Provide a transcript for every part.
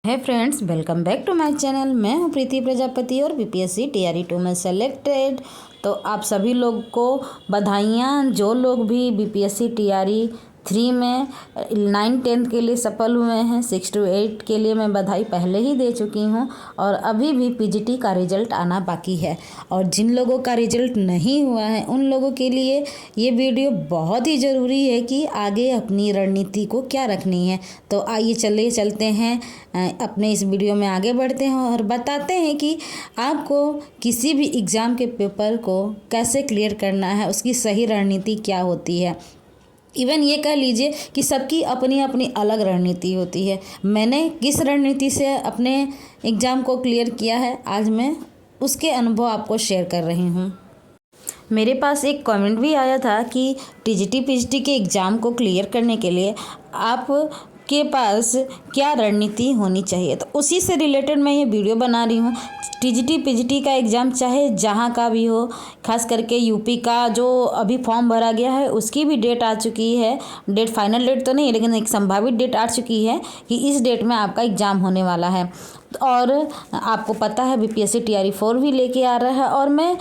है friends, welcome back to my channel. मैं हूं प्रीति प्रजापति और बीपीएससी टीआरई 2 में सेलेक्टेड। तो आप सभी लोग को बधाइयाँ, जो लोग भी बीपीएससी टीआरई 3 में 9-10 के लिए सफल हुए हैं। 6 to 8 के लिए मैं बधाई पहले ही दे चुकी हूं और अभी भी पीजीटी का रिजल्ट आना बाकी है। और जिन लोगों का रिजल्ट नहीं हुआ है उन लोगों के लिए ये वीडियो बहुत ही ज़रूरी है कि आगे अपनी रणनीति को क्या रखनी है। तो आइए चलते हैं अपने इस वीडियो में आगे बढ़ते हैं और बताते हैं कि आपको किसी भी एग्ज़ाम के पेपर को कैसे क्लियर करना है, उसकी सही रणनीति क्या होती है। इवन ये कह लीजिए कि सबकी अपनी अपनी अलग रणनीति होती है। मैंने किस रणनीति से अपने एग्ज़ाम को क्लियर किया है, आज मैं उसके अनुभव आपको शेयर कर रही हूँ। मेरे पास एक कमेंट भी आया था कि टीजीटी पीजीटी के एग्ज़ाम को क्लियर करने के लिए आप के पास क्या रणनीति होनी चाहिए। तो उसी से रिलेटेड मैं ये वीडियो बना रही हूँ। टीजीटी पीजीटी का एग्ज़ाम चाहे जहाँ का भी हो, खास करके यूपी का जो अभी फॉर्म भरा गया है उसकी भी डेट आ चुकी है। डेट फाइनल डेट तो नहीं, लेकिन एक संभावित डेट आ चुकी है कि इस डेट में आपका एग्ज़ाम होने वाला है। और आपको पता है बीपीएससी टीआरई 4 भी लेके आ रहा है और मैं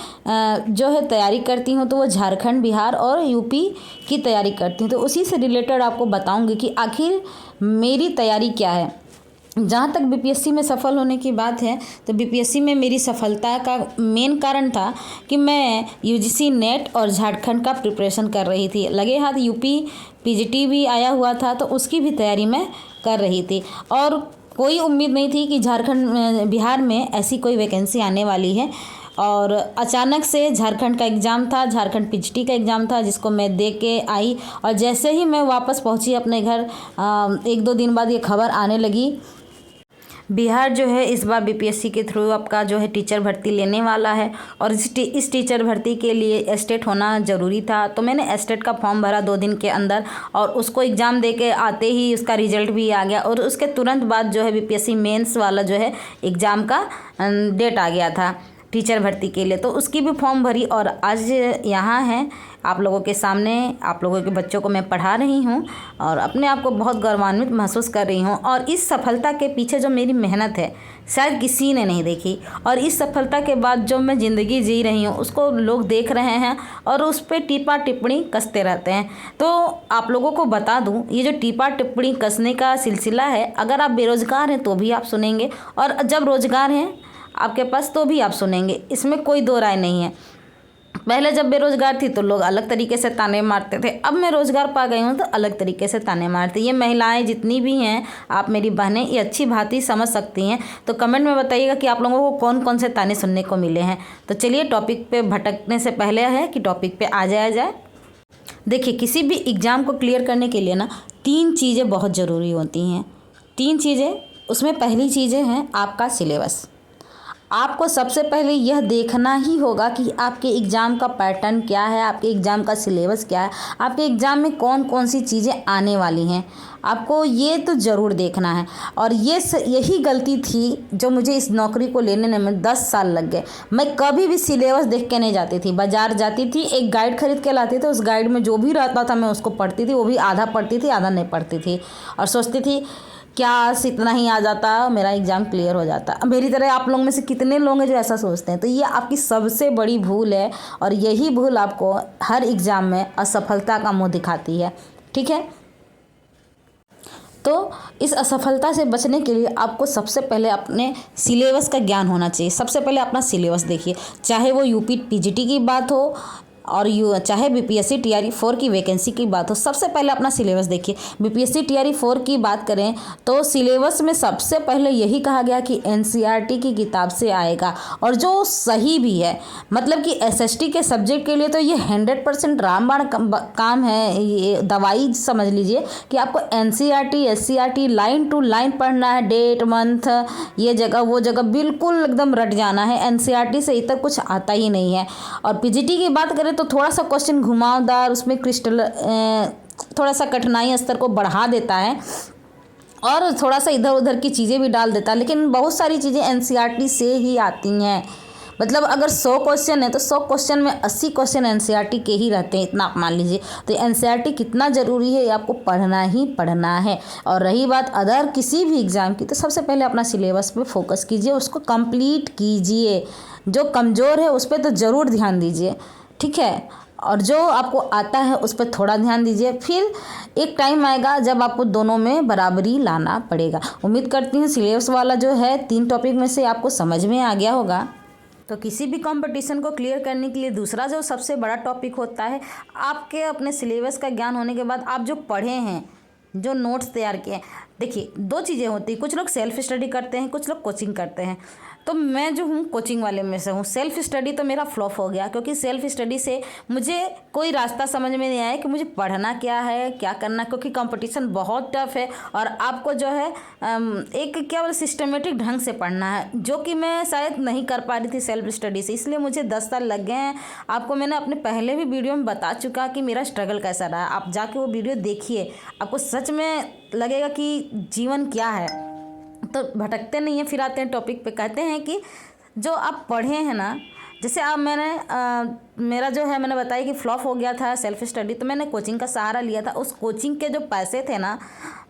जो है तैयारी करती हूँ तो वो झारखंड, बिहार और यूपी की तैयारी करती हूँ। तो उसी से रिलेटेड आपको बताऊँगी कि आखिर मेरी तैयारी क्या है। जहाँ तक बीपीएससी में सफल होने की बात है तो बीपीएससी में मेरी सफलता का मेन कारण था कि मैं यूजीसी नेट और झारखंड का प्रिपरेशन कर रही थी। लगे हाथ यूपी पीजीटी भी आया हुआ था तो उसकी भी तैयारी मैं कर रही थी और कोई उम्मीद नहीं थी कि झारखंड बिहार में ऐसी कोई वैकेंसी आने वाली है। और अचानक से झारखंड का एग्ज़ाम था, झारखंड पीजीटी का एग्ज़ाम था जिसको मैं दे के आई। और जैसे ही मैं वापस पहुंची अपने घर 1-2 दिन बाद ये खबर आने लगी, बिहार जो है इस बार बीपीएससी के थ्रू आपका जो है टीचर भर्ती लेने वाला है और इस टीचर भर्ती के लिए एस्टेट होना ज़रूरी था। तो मैंने एस्टेट का फॉर्म भरा 2 दिन के अंदर और उसको एग्ज़ाम दे के आते ही उसका रिजल्ट भी आ गया और उसके तुरंत बाद जो है बीपीएससी मेंस वाला जो है एग्ज़ाम का डेट आ गया था टीचर भर्ती के लिए। तो उसकी भी फॉर्म भरी और आज यहाँ है आप लोगों के सामने, आप लोगों के बच्चों को मैं पढ़ा रही हूँ और अपने आप को बहुत गौरवान्वित महसूस कर रही हूँ। और इस सफलता के पीछे जो मेरी मेहनत है शायद किसी ने नहीं देखी और इस सफलता के बाद जो मैं ज़िंदगी जी रही हूँ उसको लोग देख रहे हैं और उस पर टीपा टिप्पणी कसते रहते हैं। तो आप लोगों को बता दूँ, ये जो टीपा टिप्पणी कसने का सिलसिला है, अगर आप बेरोज़गार हैं तो भी आप सुनेंगे और जब रोज़गार हैं आपके पास तो भी आप सुनेंगे, इसमें कोई दो राय नहीं है। पहले जब बेरोज़गार थी तो लोग अलग तरीके से ताने मारते थे, अब मैं रोज़गार पा गई हूँ तो अलग तरीके से ताने मारते। ये महिलाएं जितनी भी हैं, आप मेरी बहनें, ये अच्छी भांति समझ सकती हैं। तो कमेंट में बताइएगा कि आप लोगों को कौन कौन से ताने सुनने को मिले हैं। तो चलिए टॉपिक पे भटकने से पहले है कि टॉपिक पे आ जाए। देखिए, किसी भी एग्ज़ाम को क्लियर करने के लिए ना 3 चीज़ें बहुत ज़रूरी होती हैं। 3 चीज़ें, उसमें पहली चीज़ें हैं आपका सिलेबस। आपको सबसे पहले यह देखना ही होगा कि आपके एग्ज़ाम का पैटर्न क्या है, आपके एग्ज़ाम का सिलेबस क्या है, आपके एग्ज़ाम में कौन कौन सी चीज़ें आने वाली हैं, आपको ये तो ज़रूर देखना है। और यही गलती थी जो मुझे इस नौकरी को लेने में 10 साल लग गए। मैं कभी भी सिलेबस देख के नहीं जाती थी। बाज़ार जाती थी, एक गाइड खरीद के लाती थी, उस गाइड में जो भी रहता था मैं उसको पढ़ती थी, वो भी आधा पढ़ती थी आधा नहीं पढ़ती थी और सोचती थी क्या इतना ही आ जाता मेरा एग्ज़ाम क्लियर हो जाता। मेरी तरह आप लोगों में से कितने लोग हैं जो ऐसा सोचते हैं। तो ये आपकी सबसे बड़ी भूल है और यही भूल आपको हर एग्ज़ाम में असफलता का मुंह दिखाती है। ठीक है, तो इस असफलता से बचने के लिए आपको सबसे पहले अपने सिलेबस का ज्ञान होना चाहिए। सबसे पहले अपना सिलेबस देखिए, चाहे वो यूपी पीजीटी की बात हो और चाहे बीपीएससी टीआरई 4 की वैकेंसी की बात हो। सबसे पहले अपना सिलेबस देखिए। बीपीएससी टीआरई 4 की बात करें तो सिलेबस में सबसे पहले यही कहा गया कि एनसीईआरटी की किताब से आएगा और जो सही भी है। मतलब कि एसएसटी के सब्जेक्ट के लिए तो ये 100% रामबाण काम है। ये दवाई समझ लीजिए कि आपको NCERT SCERT line to line पढ़ना है, डेट मंथ ये जगह वो जगह बिल्कुल एकदम रट जाना है। एनसीईआरटी से इतना कुछ आता ही नहीं है। और पीजीटी की बात करें तो थोड़ा सा क्वेश्चन घुमावदार, उसमें थोड़ा सा कठिनाई स्तर को बढ़ा देता है और थोड़ा सा इधर उधर की चीज़ें भी डाल देता है, लेकिन बहुत सारी चीज़ें एनसीईआरटी से ही आती हैं। मतलब अगर 100 क्वेश्चन है तो 100 क्वेश्चन में 80 क्वेश्चन एनसीईआरटी के ही रहते हैं, इतना आप मान लीजिए। तो एनसीईआरटी कितना ज़रूरी है ये आपको पढ़ना ही पढ़ना है। और रही बात अदर किसी भी एग्ज़ाम की, तो सबसे पहले अपना सिलेबस पे फोकस कीजिए, उसको कंप्लीट कीजिए। जो कमज़ोर है उस पर तो ज़रूर ध्यान दीजिए, ठीक है, और जो आपको आता है उस पर थोड़ा ध्यान दीजिए। फिर एक टाइम आएगा जब आपको दोनों में बराबरी लाना पड़ेगा। उम्मीद करती हूँ सिलेबस वाला जो है 3 टॉपिक में से आपको समझ में आ गया होगा। तो किसी भी कंपटीशन को क्लियर करने के लिए दूसरा जो सबसे बड़ा टॉपिक होता है, आपके अपने सिलेबस का ज्ञान होने के बाद आप जो पढ़े हैं, जो नोट्स तैयार किए हैं। देखिए 2 चीज़ें होती हैं, कुछ लोग सेल्फ स्टडी करते हैं, कुछ लोग कोचिंग करते हैं। तो मैं जो हूँ कोचिंग वाले में से हूँ। सेल्फ स्टडी तो मेरा फ्लॉप हो गया, क्योंकि सेल्फ स्टडी से मुझे कोई रास्ता समझ में नहीं आया कि मुझे पढ़ना क्या है, क्या करना, क्योंकि कंपटीशन बहुत टफ है और आपको जो है एक क्या बोले सिस्टमेटिक ढंग से पढ़ना है, जो कि मैं शायद नहीं कर पा रही थी सेल्फ स्टडी से, इसलिए मुझे 10 साल लग गए हैं। आपको मैंने अपने पहले भी वीडियो में बता चुका कि मेरा स्ट्रगल कैसा रहा। आप जाके वो वीडियो देखिए, आपको सच में लगेगा कि जीवन क्या है। तो भटकते नहीं हैं, फिर आते हैं टॉपिक पे। कहते हैं कि जो आप पढ़े हैं ना, जैसे आप मेरा जो है मैंने बताया कि फ्लॉप हो गया था सेल्फ स्टडी, तो मैंने कोचिंग का सहारा लिया था। उस कोचिंग के जो पैसे थे ना,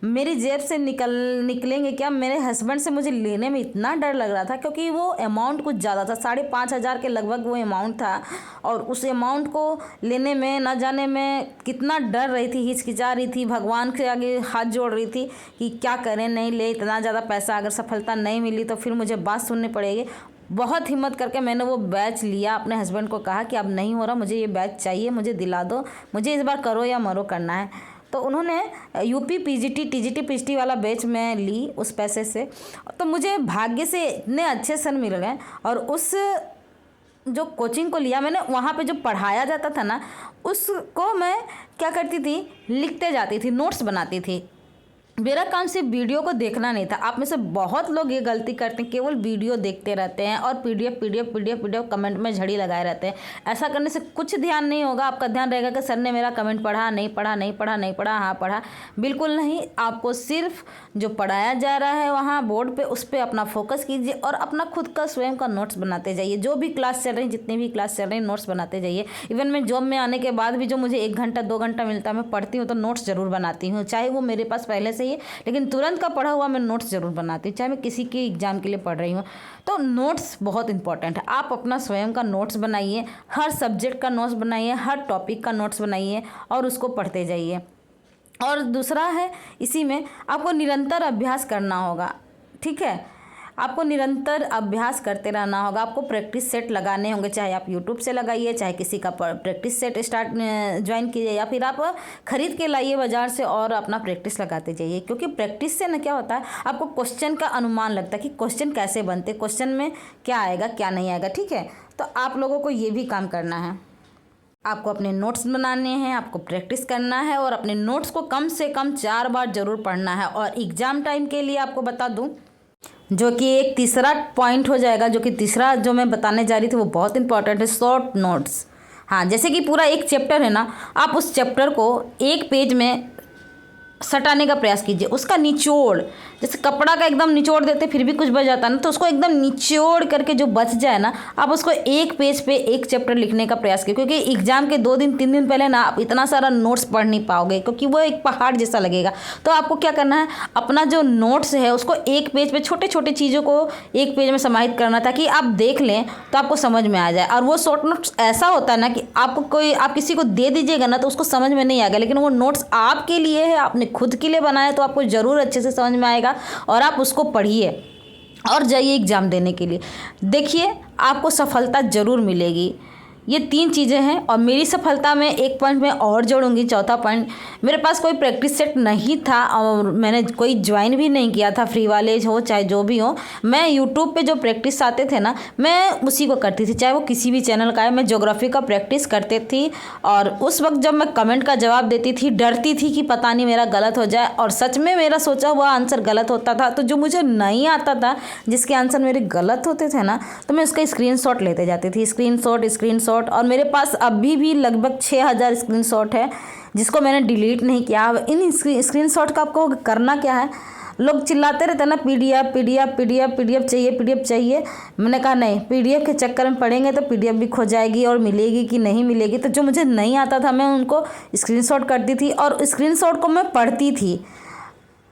मेरी जेब से निकलेंगे क्या, मेरे हस्बैंड से मुझे लेने में इतना डर लग रहा था, क्योंकि वो अमाउंट कुछ ज़्यादा था, 5,500 के लगभग वो अमाउंट था। और उस अमाउंट को लेने में न जाने में कितना डर रही थी, हिचकिचा रही थी, भगवान के आगे हाथ जोड़ रही थी कि क्या करें, नहीं ले इतना ज़्यादा पैसा, अगर सफलता नहीं मिली तो फिर मुझे बात सुननी पड़ेगी। बहुत हिम्मत करके मैंने वो बैच लिया। अपने हस्बैंड को कहा कि अब नहीं हो रहा, मुझे ये बैच चाहिए, मुझे दिला दो, मुझे इस बार करो या मरो करना है। तो उन्होंने यूपी पीजीटी टीजीटी पीजीटी वाला बैच में ली उस पैसे से। तो मुझे भाग्य से इतने अच्छे सर मिल गए, और उस जो कोचिंग को लिया मैंने, वहाँ पे जो पढ़ाया जाता था ना, उसको मैं क्या करती थी, लिखते जाती थी, नोट्स बनाती थी। मेरा काम सिर्फ वीडियो को देखना नहीं था। आप में से बहुत लोग ये गलती करते हैं, केवल वीडियो देखते रहते हैं और पीडीएफ कमेंट में झड़ी लगाए रहते हैं। ऐसा करने से कुछ ध्यान नहीं होगा। आपका ध्यान रहेगा कि सर ने मेरा कमेंट पढ़ा, नहीं पढ़ा, हाँ पढ़ा। बिल्कुल नहीं, आपको सिर्फ जो पढ़ाया जा रहा है वहाँ बोर्ड पे, उस पर अपना फोकस कीजिए और अपना खुद का स्वयं का नोट्स बनाते जाइए। जो भी क्लास चल रही, जितनी भी क्लास चल रही, नोट्स बनाते जाइए। इवन मैं जॉब में आने के बाद भी जो मुझे 1 घंटा 2 घंटा मिलता है, मैं पढ़ती हूँ तो नोट्स ज़रूर बनाती हूँ, चाहे वो मेरे पास पहले से, लेकिन तुरंत का पढ़ा हुआ मैं नोट्स ज़रूर बनाती हूँ, चाहे मैं किसी के एग्जाम के लिए पढ़ रही हूँ। तो नोट्स बहुत इंपॉर्टेंट है। आप अपना स्वयं का नोट्स बनाइए, हर सब्जेक्ट का नोट्स बनाइए, हर टॉपिक का नोट्स बनाइए और उसको पढ़ते जाइए। और दूसरा है, इसी में आपको निरंतर अभ्यास करना होगा, ठीक है। आपको निरंतर अभ्यास करते रहना होगा। आपको प्रैक्टिस सेट लगाने होंगे, चाहे आप यूट्यूब से लगाइए, चाहे किसी का प्रैक्टिस सेट ज्वाइन कीजिए, या फिर आप खरीद के लाइए बाज़ार से और अपना प्रैक्टिस लगाते जाइए। क्योंकि प्रैक्टिस से ना क्या होता है, आपको क्वेश्चन का अनुमान लगता है कि क्वेश्चन कैसे बनते, क्वेश्चन में क्या आएगा क्या नहीं आएगा, ठीक है। तो आप लोगों को ये भी काम करना है। आपको अपने नोट्स बनाने हैं, आपको प्रैक्टिस करना है और अपने नोट्स को कम से कम 4 बार ज़रूर पढ़ना है। और एग्ज़ाम टाइम के लिए आपको बता दूं, जो कि एक तीसरा पॉइंट हो जाएगा, जो कि तीसरा जो मैं बताने जा रही थी वो बहुत इंपॉर्टेंट है, शॉर्ट नोट्स। हाँ, जैसे कि पूरा एक चैप्टर है ना, आप उस चैप्टर को एक पेज में सटाने का प्रयास कीजिए। उसका निचोड़, जैसे कपड़ा का एकदम निचोड़ देते फिर भी कुछ बच जाता है ना, तो उसको एकदम निचोड़ करके जो बच जाए ना, आप उसको एक पेज पे एक चैप्टर लिखने का प्रयास कीजिए। क्योंकि एग्जाम के 2 दिन 3 दिन पहले ना आप इतना सारा नोट्स पढ़ नहीं पाओगे, क्योंकि वो एक पहाड़ जैसा लगेगा। तो आपको क्या करना है, अपना जो नोट्स है उसको एक पेज पे, छोटे छोटे चीज़ों को एक पेज में समाहित करना, ताकि आप देख लें तो आपको समझ में आ जाए। और वो शॉर्ट नोट्स ऐसा होता है ना कि आप किसी को दे दीजिएगा ना तो उसको समझ में नहीं आएगा, लेकिन वो नोट्स आपके लिए है, आपने खुद के लिए बनाया, तो आपको ज़रूर अच्छे से समझ में आएगा और आप उसको पढ़िए और जाइए एग्ज़ाम देने के लिए। देखिए आपको सफलता ज़रूर मिलेगी। ये 3 चीज़ें हैं। और मेरी सफलता में एक पॉइंट मैं और जोड़ूंगी, चौथा पॉइंट, मेरे पास कोई प्रैक्टिस सेट नहीं था और मैंने कोई ज्वाइन भी नहीं किया था, फ्री वाले हो चाहे जो भी हो। मैं यूट्यूब पे जो प्रैक्टिस आते थे ना, मैं उसी को करती थी, चाहे वो किसी भी चैनल का है। मैं ज्योग्राफी का प्रैक्टिस करती थी और उस वक्त जब मैं कमेंट का जवाब देती थी, डरती थी कि पता नहीं मेरा गलत हो जाए, और सच में मेरा सोचा हुआ आंसर गलत होता था। तो जो मुझे नहीं आता था, जिसके आंसर मेरे गलत होते थे ना, तो मैं उसका स्क्रीनशॉट लेते जाती थी, स्क्रीनशॉट। और मेरे पास अभी भी लगभग 6000 स्क्रीनशॉट है, जिसको मैंने डिलीट नहीं किया। इन स्क्रीनशॉट का आपको करना क्या है, लोग चिल्लाते रहते हैं ना पीडीएफ पीडीएफ पीडीएफ पीडीएफ चाहिए पीडीएफ चाहिए। मैंने कहा नहीं, पीडीएफ के चक्कर में पढ़ेंगे तो पीडीएफ भी खो जाएगी और मिलेगी कि नहीं मिलेगी। तो जो मुझे नहीं आता था मैं उनको स्क्रीनशॉट करती थी और स्क्रीनशॉट को मैं पढ़ती थी।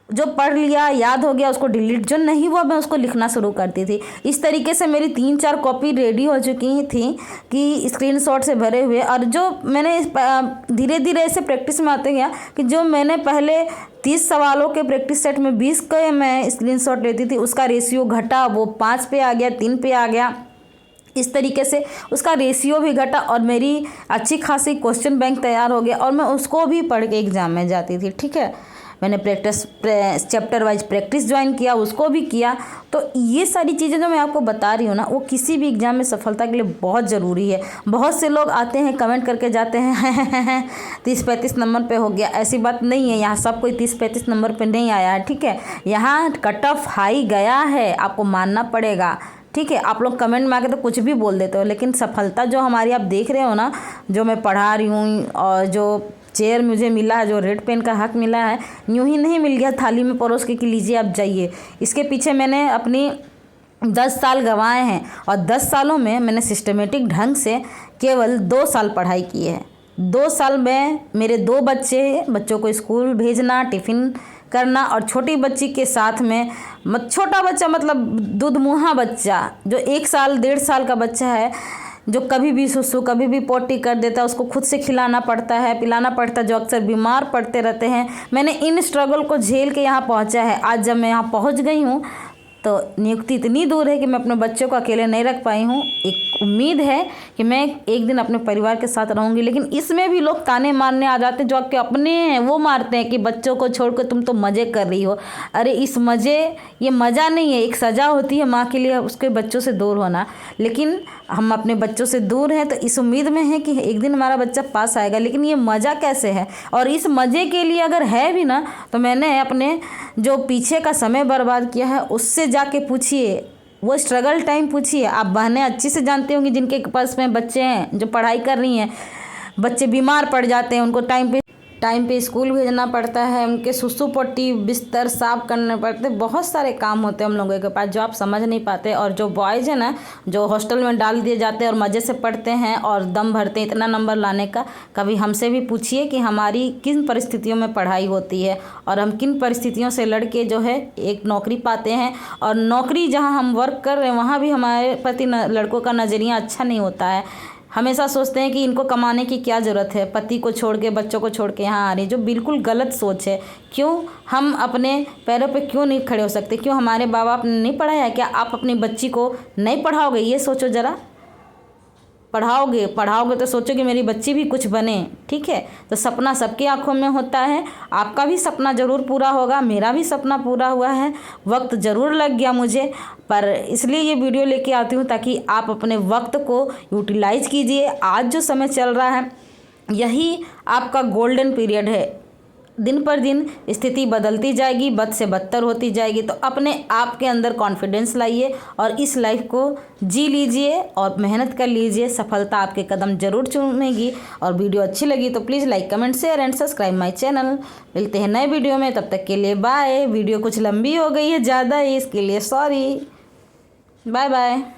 जो पढ़ लिया याद हो गया उसको डिलीट, जो नहीं हुआ मैं उसको लिखना शुरू करती थी। इस तरीके से मेरी 3-4 कॉपी रेडी हो चुकी थी कि स्क्रीनशॉट से भरे हुए। और जो मैंने धीरे धीरे ऐसे प्रैक्टिस में आते गया कि जो मैंने पहले 30 सवालों के प्रैक्टिस सेट में 20 के मैं स्क्रीनशॉट लेती थी, उसका रेशियो घटा, वो 5 पे आ गया, 3 पे आ गया। इस तरीके से उसका रेशियो भी घटा और मेरी अच्छी खासी क्वेश्चन बैंक तैयार हो गया और मैं उसको भी पढ़ के एग्ज़ाम में जाती थी। ठीक है, मैंने चैप्टर वाइज प्रैक्टिस ज्वाइन किया, उसको भी किया। तो ये सारी चीज़ें जो मैं आपको बता रही हूँ ना, वो किसी भी एग्ज़ाम में सफलता के लिए बहुत ज़रूरी है। बहुत से लोग आते हैं कमेंट करके जाते हैं 30-35 नंबर पे हो गया। ऐसी बात नहीं है, यहाँ सब कोई 30-35 नंबर पे नहीं आया है। ठीक है, यहाँ कट ऑफ हाई गया है, आपको मानना पड़ेगा। ठीक है, आप लोग कमेंट में आके तो कुछ भी बोल देते हो, लेकिन सफलता जो हमारी आप देख रहे हो ना, जो मैं पढ़ा रही हूँ और जो चेयर मुझे मिला है, जो रेड पेन का हक मिला है, यूं ही नहीं मिल गया थाली में परोस के कि लीजिए आप जाइए। इसके पीछे मैंने अपनी 10 साल गंवाए हैं और 10 सालों में मैंने सिस्टमेटिक ढंग से केवल 2 साल पढ़ाई की है। 2 साल में मेरे 2 बच्चों को स्कूल भेजना, टिफ़िन करना और छोटी बच्ची के साथ में छोटा बच्चा मतलब दूधमुहा बच्चा जो 1 साल 1.5 साल का बच्चा है, जो कभी भी सुसु कभी भी पोटी कर देता है, उसको खुद से खिलाना पड़ता है, पिलाना पड़ता है, जो अक्सर बीमार पड़ते रहते हैं। मैंने इन स्ट्रगल को झेल के यहाँ पहुँचा है। आज जब मैं यहाँ पहुँच गई हूँ तो नियुक्ति इतनी दूर है कि मैं अपने बच्चों को अकेले नहीं रख पाई हूँ। एक उम्मीद है कि मैं एक दिन अपने परिवार के साथ रहूँगी, लेकिन इसमें भी लोग ताने मारने आ जाते हैं। जो आपके अपने हैं वो मारते हैं कि बच्चों को छोड़कर तुम तो मज़े कर रही हो। अरे इस ये मज़ा नहीं है, एक सज़ा होती है माँ के लिए उसके बच्चों से दूर होना। लेकिन हम अपने बच्चों से दूर हैं तो इस उम्मीद में है कि एक दिन हमारा बच्चा पास आएगा। लेकिन ये मज़ा कैसे है, और इस मज़े के लिए अगर है भी ना तो मैंने अपने जो पीछे का समय बर्बाद किया है उससे जाके पूछिए, वो स्ट्रगल टाइम पूछिए। आप बहनें अच्छी से जानते होंगी जिनके पास में बच्चे हैं जो पढ़ाई कर रही हैं, बच्चे बीमार पड़ जाते हैं, उनको टाइम पे स्कूल भेजना पड़ता है, उनके सुसु पोटी बिस्तर साफ करने पड़ते, बहुत सारे काम होते हैं हम लोगों के पास जो आप समझ नहीं पाते। और जो बॉयज़ हैं ना, जो हॉस्टल में डाल दिए जाते हैं और मज़े से पढ़ते हैं और दम भरते हैं इतना नंबर लाने का, कभी हमसे भी पूछिए कि हमारी किन परिस्थितियों में पढ़ाई होती है और हम किन परिस्थितियों से लड़के जो है एक नौकरी पाते हैं। और नौकरी जहाँ हम वर्क कर रहे हैं वहाँ भी हमारे प्रति लड़कों का नज़रिया अच्छा नहीं होता है। हमेशा सोचते हैं कि इनको कमाने की क्या ज़रूरत है, पति को छोड़ के बच्चों को छोड़ के यहाँ आ रही, जो बिल्कुल गलत सोच है। क्यों हम अपने पैरों पे क्यों नहीं खड़े हो सकते? क्यों हमारे माँ बाप ने नहीं पढ़ाया? क्या आप अपनी बच्ची को नहीं पढ़ाओगे? ये सोचो ज़रा। पढ़ाओगे तो सोचो कि मेरी बच्ची भी कुछ बने। ठीक है, तो सपना सबकी आंखों में होता है। आपका भी सपना ज़रूर पूरा होगा, मेरा भी सपना पूरा हुआ है। वक्त ज़रूर लग गया मुझे, पर इसलिए ये वीडियो लेके आती हूँ ताकि आप अपने वक्त को यूटिलाइज कीजिए। आज जो समय चल रहा है यही आपका गोल्डन पीरियड है। दिन पर दिन स्थिति बदलती जाएगी, बद से बदतर होती जाएगी। तो अपने आप के अंदर कॉन्फिडेंस लाइए और इस लाइफ को जी लीजिए और मेहनत कर लीजिए। सफलता आपके कदम जरूर चूमेगी। और वीडियो अच्छी लगी तो please like comment share and subscribe my channel. मिलते हैं नए वीडियो में, तब तक के लिए बाय। वीडियो कुछ लंबी हो गई है ज़्यादा ही, इसके लिए सॉरी। Bye bye.